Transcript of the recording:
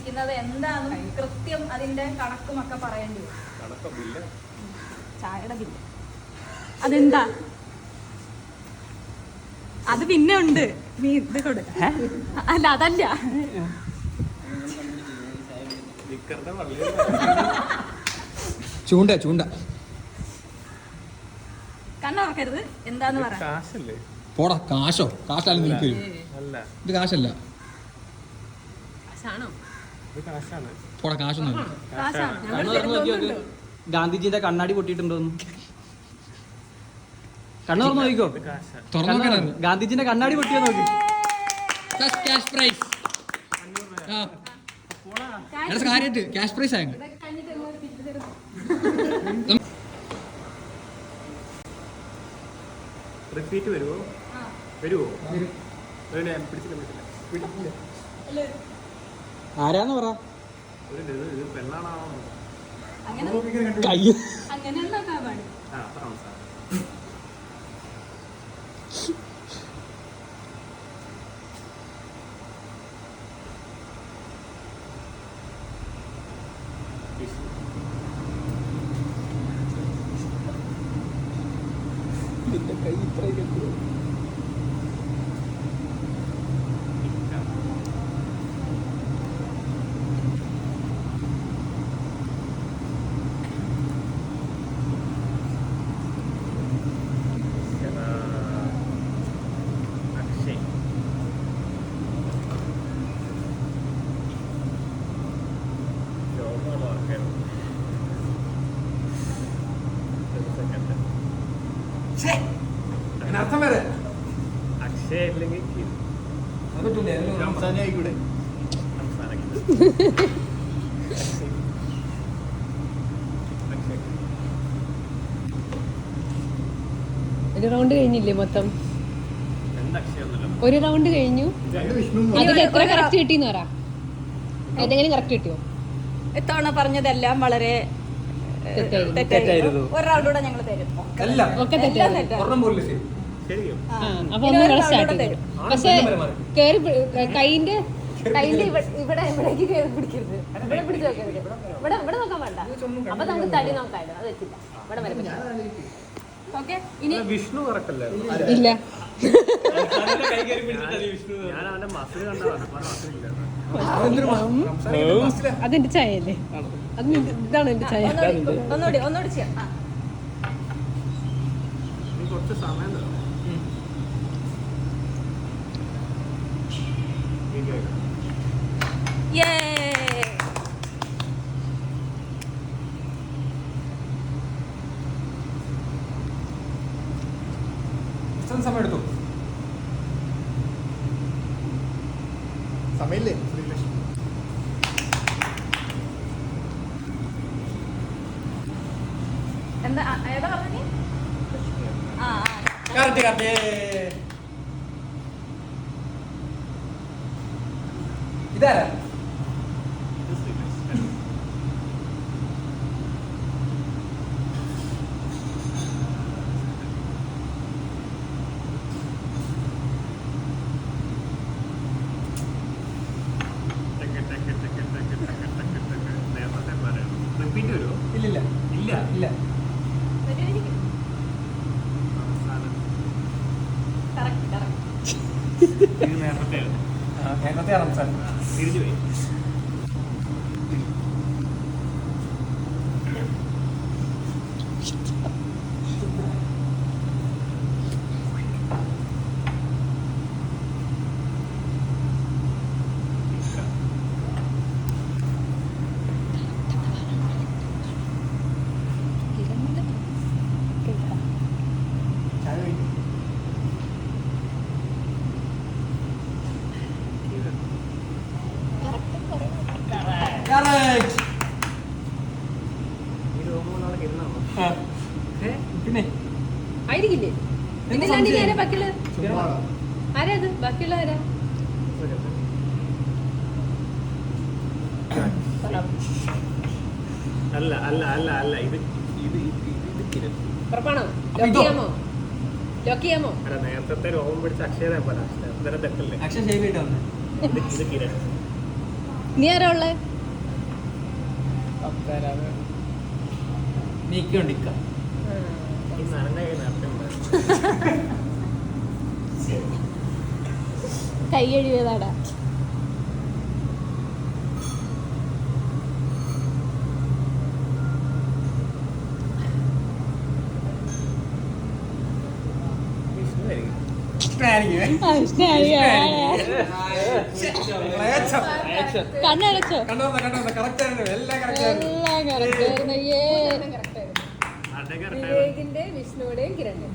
ഇരിക്കുന്നത് എന്താണെന്നും കൃത്യം അതിന്റെ കണക്കുമൊക്കെ പറയേണ്ടി വരും. ചായയുടെ ബില്ല് അതെന്താ? അത് പിന്നെ ഉണ്ട്, നീ ഇത് കൊടുക്ക. അല്ല അതല്ല, ചൂണ്ട ചൂണ്ട കണ്ണുറക്കരുത്. എന്താന്ന് പറ. പോടാ. കാശോ? കാശാലും നിനക്ക് ഇത് കാശല്ല. പോടാ. കാശൊന്നും ഗാന്ധിജിന്റെ കണ്ണാടി പൊട്ടിയിട്ടുണ്ടോന്ന് കണ്ണു തുറന്നു നോക്കിക്കോ. ഗാന്ധിജിന്റെ കണ്ണാടി പൊട്ടിയോ നോക്കി. ക്യാഷ് പ്രൈസ് ആയ റിപ്പീറ്റ് വരുമോ? ആരാന്ന് പറ. പെണ്ണാണോ? കൈ ഇത്രയൊക്കെ അർത്ഥം വരെ അക്ഷയ ഇല്ലെങ്കിൽ ആയിക്കൂടെ. ഒരു റൗണ്ട് കഴിഞ്ഞില്ലേ മൊത്തം? ഒരു റൗണ്ട് കഴിഞ്ഞു. അതിൽ എത്ര കറക്റ്റ് കിട്ടിന്ന് പറ. ഏതെങ്കിലും കറക്റ്റ് കിട്ടിയോ? ഇത്തവണ പറഞ്ഞതെല്ലാം വളരെ തെറ്റായിരുന്നു. ഒരു റൗണ്ട് കൂടെ ഞങ്ങൾ തരും. ഒക്കെ തെറ്റായിരുന്നു. അപ്പൊ ഒന്ന് ഇവിടെ സ്റ്റാർട്ട് ചെയ്തു. പക്ഷെ കേറി കൈന്റെ ഇവിടെ ഇവിടേക്ക് കയറി പിടിക്കരുത്. ഇവിടെ പിടിച്ച് നോക്കരുത്. ഇവിടെ നോക്കാൻ വേണ്ട. അപ്പൊ നമുക്ക് തടി നോക്കാമല്ലോ. അത് വെച്ചില്ല. ഇവിടെ വരെ ഓക്കെ. ഇനി വിഷ്ണു കറക്റ്റല്ലേ? ഇല്ല, ഞാൻ അവന്റെ മസിൽ കണ്ടതാണ്. അതെന്റെ ചായ അല്ലേ? അത് ഇതാണ് എന്റെ ചായ. ഒന്നുകൂടി ചെയ്യാം. കുറച്ച് സമയം തരാം. സമയം എടുത്തു. സമയമില്ലേ? എന്താ ഏതാ പറഞ്ഞു? ഇതാരാ? റിപ്പീറ്റ് വരുമോ? ഇല്ല ഇല്ല ഇല്ല. നേരത്തെ റംസാൻ തിരിച്ചു പോയി. പിന്നെ ആയിരിക്കില്ലേ? ഇതിലാണ്ട് ഞാനാ ബാക്കിയുള്ള ആരാ? അത് ബാക്കിയുള്ള ആരാ? അല്ല അല്ല അല്ല അല്ല ഇത് ഇത് ഇത് ഉറപ്പാണോ? ലോക്ക് ചെയ്യാമോ? ലോക്ക് ചെയ്യാമോ? അല്ല, നേരത്തെ രോഗം പിടിച്ച അക്ഷയ പോലെ അക്ഷരം തെറ്റല്ലേ? അക്ഷയ ഷേവ് ചെയ്തിട്ട് വന്നു. ഇത് കിരൺ. നീ ആരാ ഉള്ളേ? നീക്കൊണ്ടിക്ക ഈ നനഞ്ഞ കൈ നേരത്തെ കൈ കഴിവേതാടാ. കണ്ണടച്ചോ? എല്ലാം correct ആയിരുന്നു. വിവേകിന്റെ, വിഷ്ണുവിന്റെയും കിരണിന്റെയും